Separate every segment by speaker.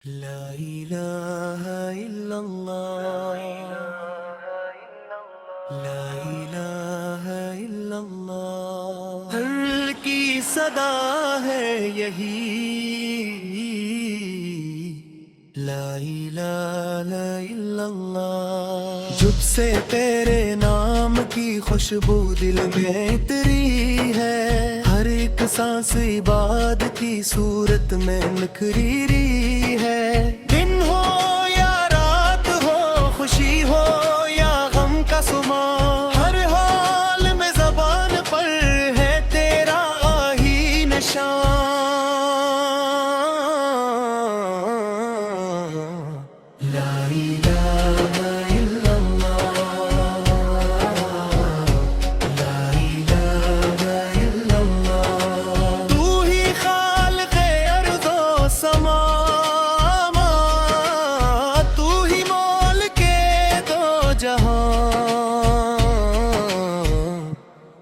Speaker 1: لا إله إلا الله لا إله إلا الله ہر کی صدا ہے یہی لا الہ الا اللہ جب سے تیرے نام کی خوشبو دل میں اتری ہے ہر ایک سانس عبادت کی صورت میں نکھری ہے دن ہو یا رات ہو خوشی ہو یا غم کا سما ہر حال میں زبان پر ہے تیرا ہی نشان لا الہ الا اللہ لا الہ الا اللہ تو ہی خالق ارض و سما تو ہی مالک دو جہاں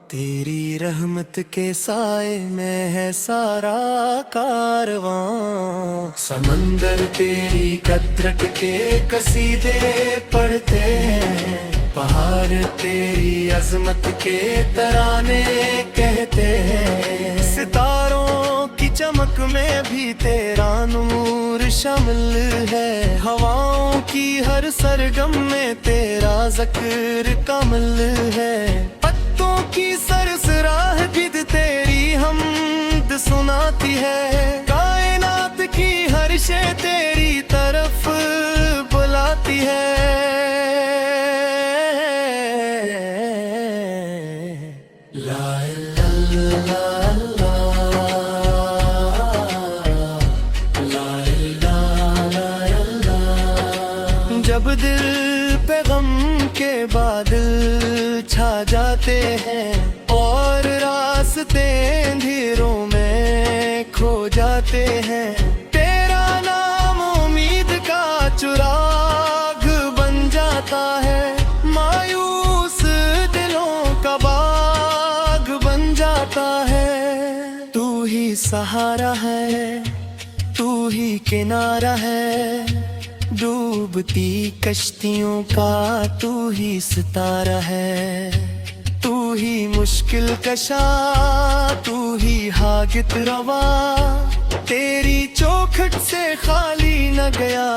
Speaker 1: تیری رحمت کے سائے میں ہے سارا کارواں سمندر تیری قدرت کے قصیدے پڑھتے ہیں پہاڑ تیری عظمت کے ترانے کہتے ہیں ستاروں کی چمک میں بھی تیرا نور شامل ہے ہواؤں کی ہر سرگم میں تیرا ذکر کامل ہے پتوں کی سرسراہ بھی تیری حمد سناتی ہے کائنات کی ہر شے تیری طرف بلاتی ہے لا الہ الا اللہ جب دل پہ غم کے بادل چھا جاتے ہیں اور راستے اندھیروں میں کھو جاتے ہیں تیرا نام امید کا چراغ بن جاتا ہے مایوس دلوں کا باغ بن جاتا ہے تو ہی سہارا ہے تو ہی کنارہ ہے ڈوبتی کشتیوں کا تو ہی ستارہ ہے تو ہی مشکل کشا تو ہی حاجت روا تیری چوکھٹ سے خالی نہ گیا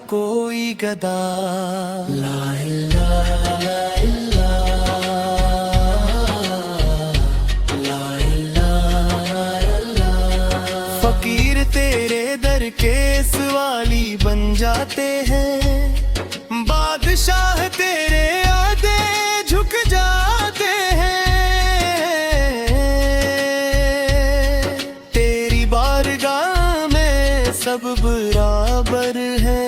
Speaker 1: کوئی گدا لا الہ الا فقیر تیرے در کے سوالی بن جاتے ہیں بادشاہ تیرے آگے جھک جاتے ہیں تیری بارگاہ میں سب برابر ہیں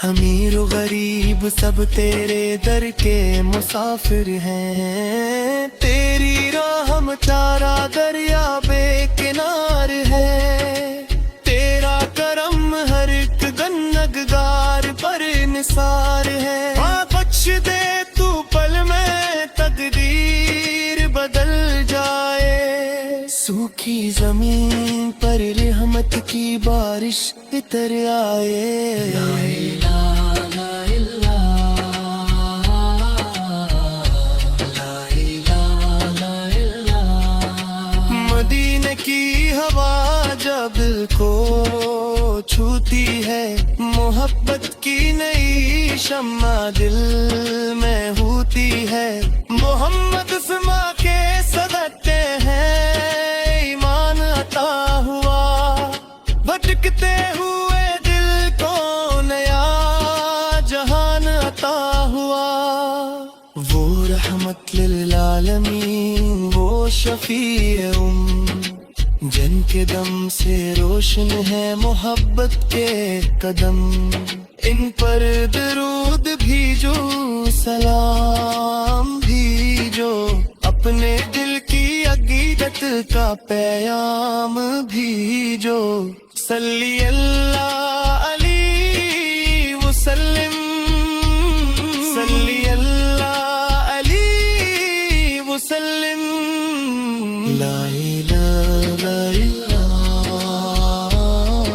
Speaker 1: امیر و غریب سب تیرے در کے مسافر ہیں تیری راہ چارہ دریا بے کنار ہے تیرا کرم ہر ایک گنہگار پر نثار ہے بخش دے تو پل میں تقدیر بدل جائے سوکھی زمین پر رحمت کی بارش اتر آئے لا الہ الا مدینے کی ہوا جب دل کو چھوتی ہے محبت کی نئی شمع دل میں ہوتی ہے محمد اسما کے صدقے ہیں ایمان عطا ہوا بھٹکتے ہوئے دل کو نیا جہان عطا ہوا وہ رحمت للعالمین وہ شفیع جن کے دم سے روشن ہے محبت کے قدم ان پر درود بھیجو سلام بھیجو اپنے دل کی عقیدت کا پیام بھیجو صلی اللہ علیہ وسلم صلی اللہ علیہ وسلم لا الہ الا اللہ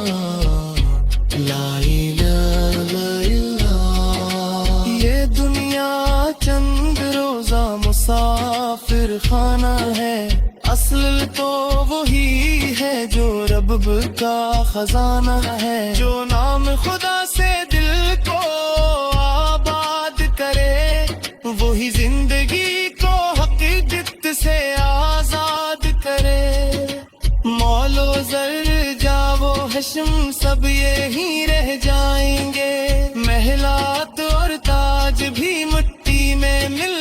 Speaker 1: کا خزانہ ہے، جو نام خدا سے دل کو آباد کرے، وہی زندگی کو حقیقت سے آزاد کرے۔ مول و زر جاو حشم سب یہی رہ جائیں گے، محلات اور تاج بھی مٹی میں مل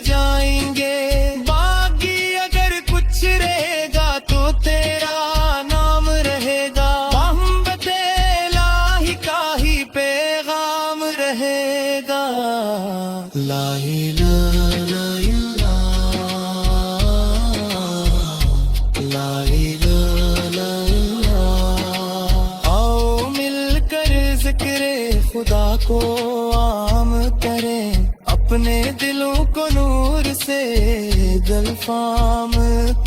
Speaker 1: جائیں گے۔ باقی اگر کچھ رہے گا تو تیرا نام رہے گا، محبت الہی کا ہی پیغام رہے گا۔ لا الہ الا اللہ، لا الہ الا اللہ۔ آؤ مل کر ذکر خدا کو عام کریں، اپنے دلوں کو نور سے گلفام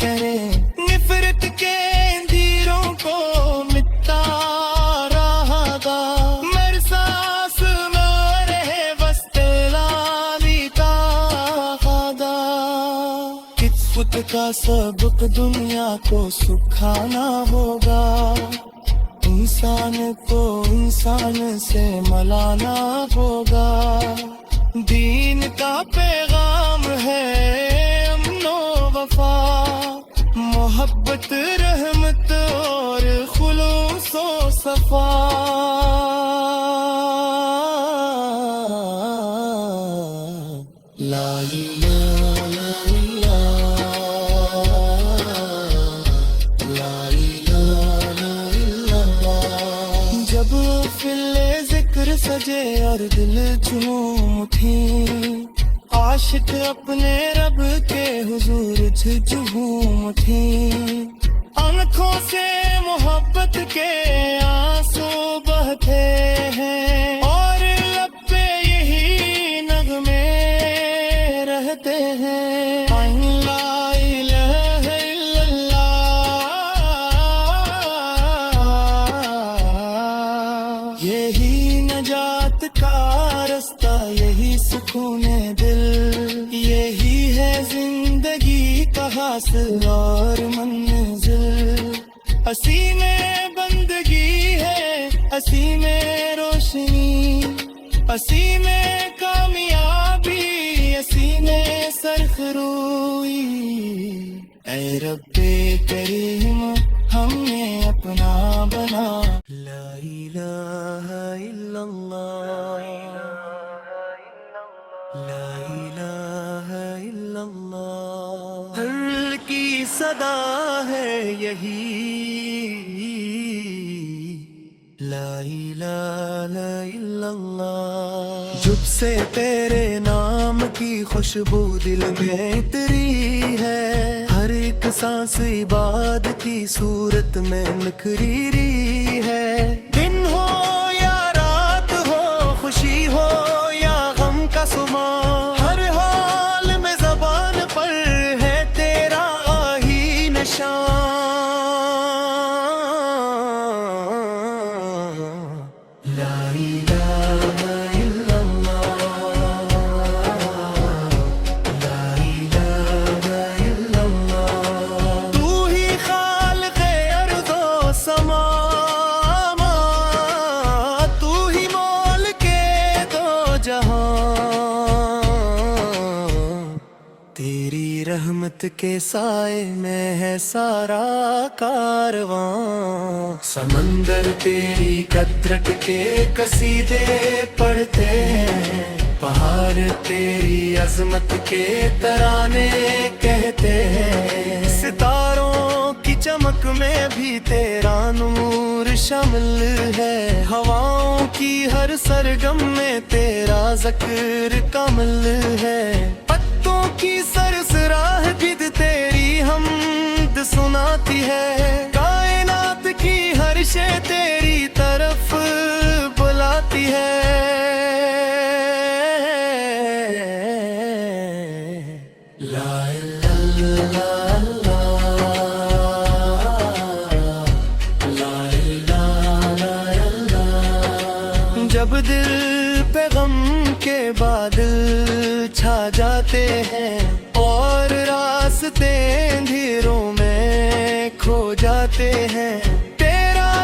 Speaker 1: کریں، نفرت کے اندھیروں کو مٹا رہا گا، مرساس میں رہے وسط لالی کا خاگا۔ کچھ فت کا سبق دنیا کو سکھانا ہوگا، انسان کو انسان سے ملانا ہوگا۔ دین کا پیغام ہے امن و وفا، محبت رحمت اور خلوص و صفا۔ لا الہ الا اللہ، لا الہ الا اللہ۔ جب فل ذکر سجے اور دل جھوم اٹھیں، عاشق اپنے رب کے حضور جھوم اٹھیں، آنکھوں سے محبت کے آنسو بہتے ہیں، اور لب پہ یہی نغمے رہتے ہیں۔ لا الہ الا اللہ، یہی نجات کا رستہ، یہی سکون دل، یہی ہے زندگی کا حاصل اور منزل۔ اسی میں بندگی ہے، اسی میں روشنی، اسی میں کامیابی، اسی میں سرخروئی۔ اے رب کریم ہمیں اپنا بنا۔ لا الہ الا اللہ، لا الہ الا اللہ۔ ہر کی صدا ہے یہی، لا الہ الا اللہ۔ جب سے تیرے نام کی خوشبو دل میں اتری ہے، ہر ایک سانس عبادت کی صورت میں نکھری ہے۔ دن ہو یا رات ہو، خوشی ہو یا غم کا سما، ہر حال میں زبان پر ہے تیرا ہی نشان۔ لا الہ الا اللہ، لا الہ الا اللہ۔ تو ہی خالق ارض و سما، تو ہی مول کے دو جہاں، تیری رحمت کے سائے میں ہے سارا کارواں۔ سمندر تیری قدرت کے قصیدے پڑھتے ہیں، پہاڑ تیری عظمت کے ترانے کہتے ہیں، ستاروں کی چمک میں بھی تیرا نور شامل ہے، ہواؤں کی ہر سرگم میں تیرا ذکر کامل ہے، پتوں کی سرسراہ بھی تیری حمد سناتی ہے، کائنات کی ہر شے تیری طرف بلاتی ہے۔ لا الہ الا اللہ، لا الہ الا اللہ۔ جب دل پہ غم کے بادل چھا جاتے ہیں اور راستے اندھیروں میں کھو جاتے ہیں، تیرا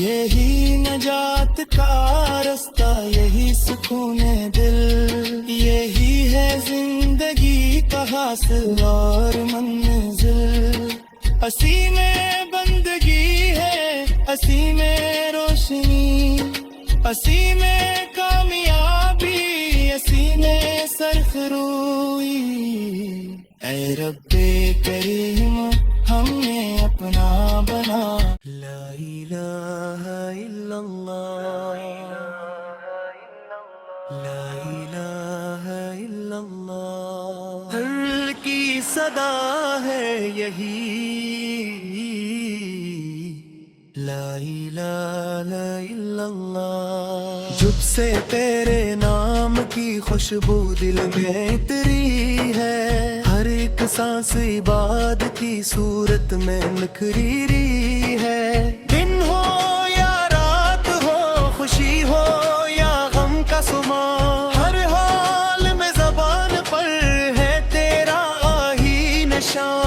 Speaker 1: یہی نجات کا رستہ، یہی سکون دل، یہی ہے زندگی کا حاصل اور منزل۔ اسی میں بندگی ہے، اسی میں روشنی، اسی میں کامیابی، اسی میں سرخروئی۔ اے رب کریم ہمیں اپنا بنا، لا الہ الا اللہ، لا الہ الا اللہ۔ ہر کی صدا ہے یہی، لا الہ الا اللہ۔ جب سے تیرے نام کی خوشبو دل میں اتری ہے، ہر ایک سانس عبادت کی صورت میں نکھری ہے۔ دن ہو یا رات ہو، خوشی ہو یا غم کا سما، ہر حال میں زبان پر ہے تیرا آہی نشان۔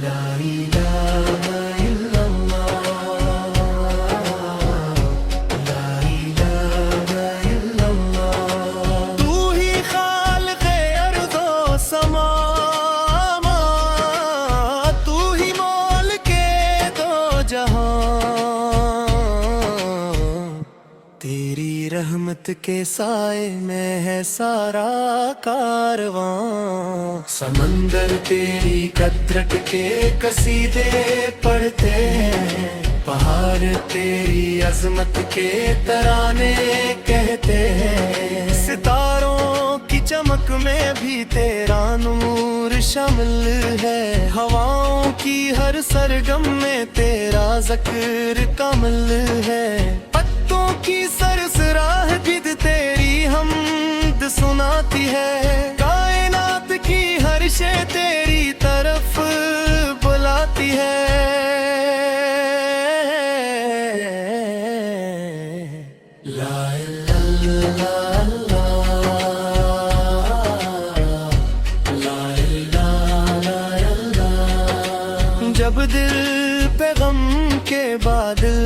Speaker 1: لا الہ الا اللہ، لا الہ الا اللہ۔ تو ہی خالق ارض و سما، تو ہی مالک دو جہاں۔ تیری رحمت کے سائے میں ہے سارا کارواں، سمندر تیری قدرت کے قصیدے پڑھتے ہیں، پہاڑ تیری عظمت کے ترانے کہتے ہیں، ستاروں کی چمک میں بھی تیرا نور شامل ہے، ہواؤں کی ہر سرگم میں تیرا ذکر کامل ہے، پتوں کی سرسراہ بھی تیری حمد سناتی ہے، کائنات کی ہر شے تیری طرف بلاتی ہے۔ لا الہ الا اللہ، لا الہ الا اللہ۔ جب دل پہ غم کے بادل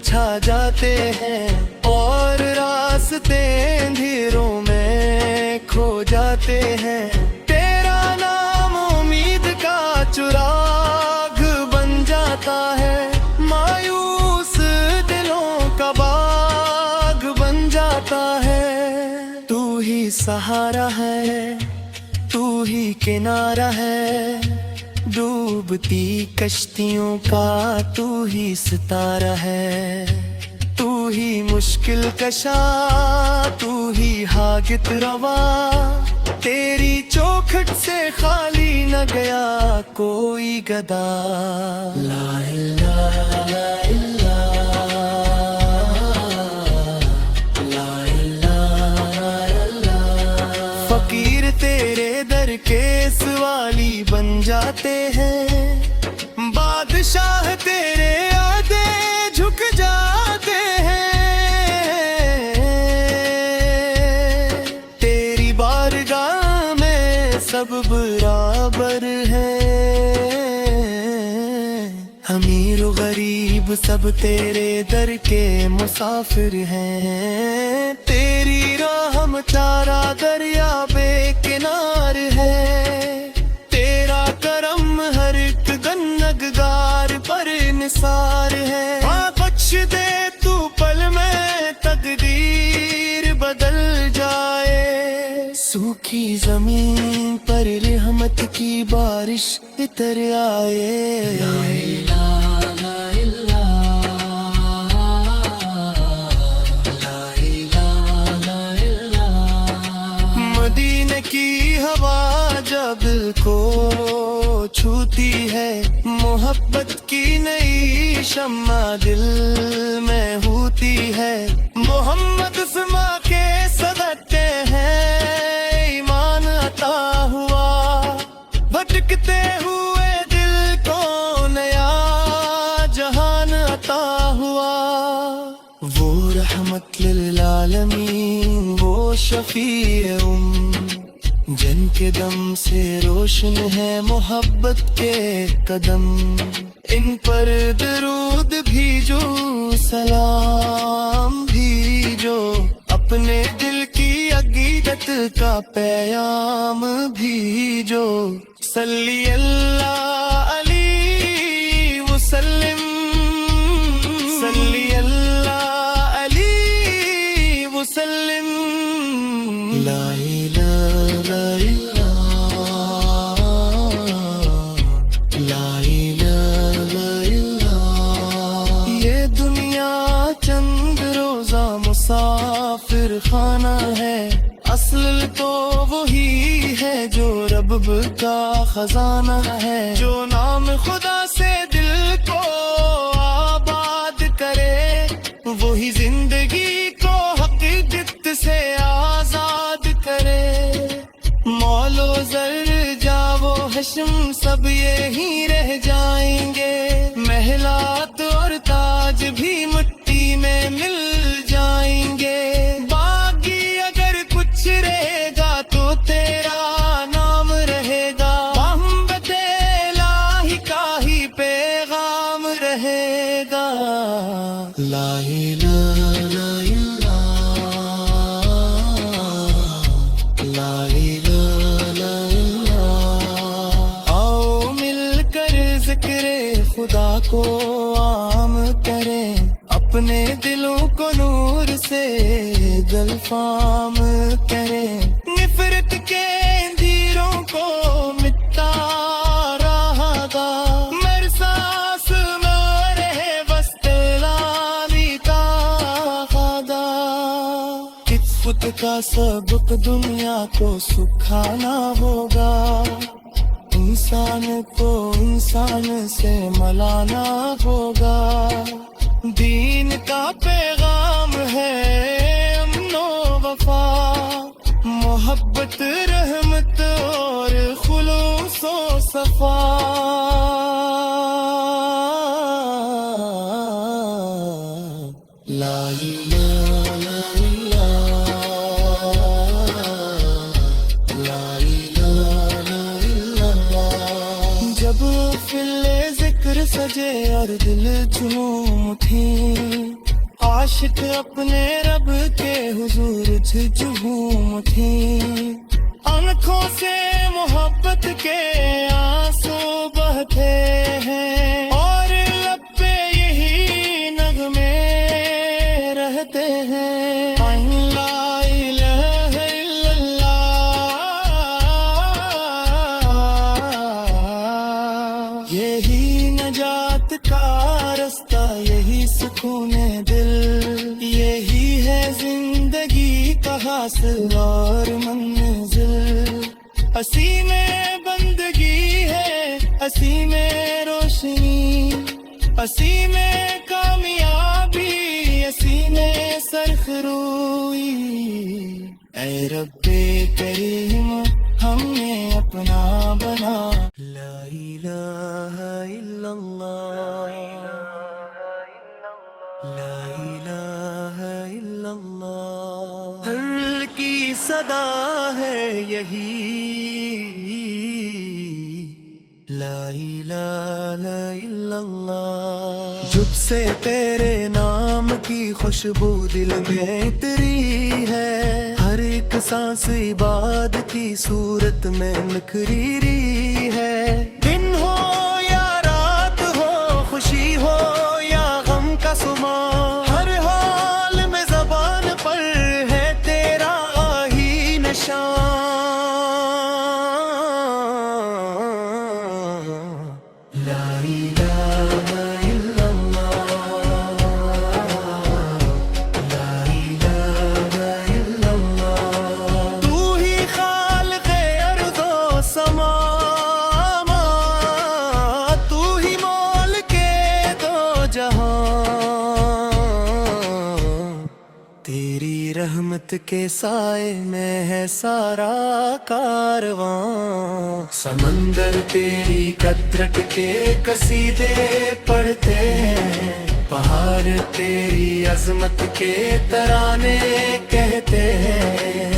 Speaker 1: چھا جاتے ہیں اور راستے اندھیروں میں کھو جاتے ہیں، تیرا نام امید کا چراغ بن جاتا ہے، مایوس دلوں کا باغ بن جاتا ہے۔ تو ہی سہارا ہے، تو ہی کنارہ ہے، ڈوبتی کشتیوں کا تو ہی ستارہ ہے، تو ہی مشکل کشا، تو ہی حاجت روا، تیری چوکھٹ سے خالی نہ گیا کوئی گدا۔ لا الہ الا اللہ، لا الہ الا اللہ۔ فقیر تیرے در کے سوالی بن جاتے ہیں، بادشاہ تیرے آگے جھک جاتے ہیں، تیری بارگاہ میں سب برابر ہیں، امیر و غریب سب تیرے در کے مسافر ہیں، تیری راہ چارہ دریا بے کنار ہے، تیرا کرم ہر ایک گنہگار پر نثار ہے، بخش دے تو پل میں تقدیر بدل جائے، سوکھی زمین پر رحمت کی بارش اتر آئے۔ لا الہ الا اللہ، مدینے کی ہوا جب دل کو چھوتی ہے، محبت کی نئی شمع دل میں ہوتی ہے، محمد اسما کے صدقے ہیں ایمان عطا ہوا، بھٹکتے ہوئے دل کو نیا جہان عطا ہوا، وہ رحمت للعالمین، وہ شفیع جن کے دم سے روشن ہے محبت کے قدم، ان پر درود بھیجو، سلام بھیجو، اپنے دل کی عقیدت کا پیام بھیجو۔ صلی اللہ علیہ وسلم، صلی اللہ علیہ وسلم۔ لا الہ الا اللہ، لا الہ الا اللہ۔ یہ دنیا چند روزہ مسافر خانہ ہے، اصل تو وہی ہے جو رب کا خزانہ ہے۔ جو نام خدا سے دل کو آباد کرے، وہی زندگی کو حقیقت سے آزاد کرے۔ مول و زر جاو حشم سب یہی رہ جائیں گے، محلات اور تاج بھی مٹی میں مل جائیں گے۔ باقی اگر کچھ رہے گا تو تیرا نام رہے گا، محبت الہی کا ہی پیغام رہے گا۔ لا الہ الا اللہ، لا الہ الا اللہ۔ آؤ مل کر ذکر خدا کو عام کریں، اپنے دلوں کو نور سے گلفام کریں۔ نفرت کے اندھیروں کو مٹا رہا گا، مرساس میں رہے بس تیلامی کا خدا۔ خود کا سبق دنیا کو سکھانا ہوگا، انسان کو انسان سے ملانا ہوگا۔ دین کا پیغام ہے امن و وفا، محبت رحمت اور خلوص و صفا۔ لا الہ الا لا الہ الا اللہ۔ جب فل ذکر سجے اور دل جھوم اٹھیں، عاشق اپنے رب کے حضور جھوم اٹھیں۔ آنکھوں سے محبت کے آنسو بہتے ہیں، اور لب پہ یہی نغمے رہتے ہیں۔ لا الہ الا اللہ، یہی نجات کا رستہ، یہی سکون دل، یہی ہے زندگی کا حاصل اور منزل۔ اسی میں بندگی ہے، اسی میں روشنی، اسی میں کامیابی، اسی میں سرخروئی۔ اے رب کریم ہمیں اپنا بنا۔ لا الہ الا اللہ، لا الہ الا اللہ۔ ہر کی صدا ہے یہی، لا الہ الا اللہ۔ جب سے تیرے نام کی خوشبو دل میں اتری ہے، ہر ایک سانس عبادت کی صورت میں نکھری ہے۔ دن ہو یا رات ہو، خوشی ہو یا غم کا سما، ہر حال میں زبان پر ہے تیرا ہی نشان۔ لا الہ الا اللہ، لا الہ الا اللہ۔ تو ہی خالق ارض و سما، تو ہی مالک دو جہاں۔ تیری رحمت کے سائے میں ہے سارا کارواں، سمندر تیری قدرت کے قصیدے پڑھتے ہیں، پہاڑ تیری عظمت کے ترانے کہتے ہیں،